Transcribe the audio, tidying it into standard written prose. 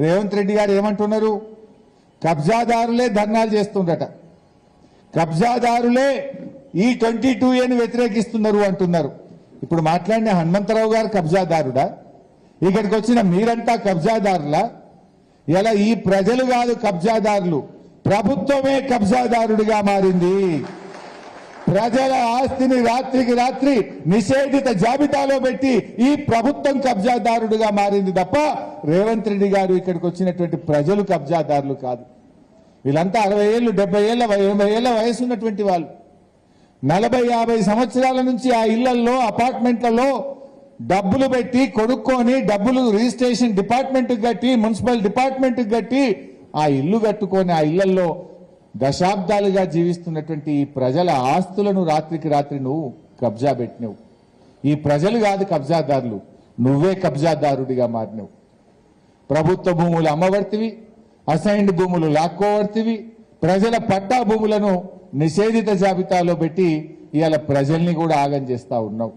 రేవంత్ రెడ్డి గారు ఏమంటున్నారు? కబ్జాదారులే ధర్నాలు చేస్తుండట, కబ్జాదారులే ఈ 22A వ్యతిరేకిస్తున్నారు అంటున్నారు. ఇప్పుడు మాట్లాడిన హనుమంతరావు గారు కబ్జాదారుడా? ఇక్కడికి వచ్చిన మీరంతా కబ్జాదారులా? ఇలా ఈ ప్రజలు కాదు కబ్జాదారులు, ప్రభుత్వమే కబ్జాదారుడిగా మారింది. ప్రజల ఆస్తిని రాత్రికి రాత్రి నిషేధిత జాబితాలో పెట్టి ఈ ప్రభుత్వం కబ్జాదారుడిగా మారింది తప్ప రేవంత్ రెడ్డి గారు ఇక్కడికి వచ్చినటువంటి ప్రజలు కబ్జాదారులు కాదు. వీళ్ళంతా 60 ఏళ్ళు 70 ఏళ్ళ 80 ఏళ్ళ వయసు ఉన్నటువంటి వాళ్ళు 40-50 సంవత్సరాల నుంచి ఆ ఇళ్లలో అపార్ట్మెంట్లలో డబ్బులు పెట్టి కొనుక్కొని డబ్బులు రిజిస్ట్రేషన్ డిపార్ట్మెంట్కి కట్టి మున్సిపల్ డిపార్ట్మెంట్కి కట్టి ఆ ఇల్లు కట్టుకొని ఆ ఇళ్లలో దశాబ్దాలుగా జీవిస్తున్నటువంటి ఈ ప్రజల ఆస్తులను రాత్రికి రాత్రి నువ్వు కబ్జా పెట్టినవు. ఈ ప్రజలు కాదు కబ్జాదారులు, నువ్వే కబ్జాదారుడిగా మారినవు. ప్రభుత్వ భూములు అమ్మవర్తివి, అసైన్డ్ భూములు లాక్కోవర్తివి, ప్రజల పట్టా భూములను నిషేధిత జాబితాలో పెట్టి ఇవాళ ప్రజల్ని కూడా ఆగం చేస్తా ఉన్నావు.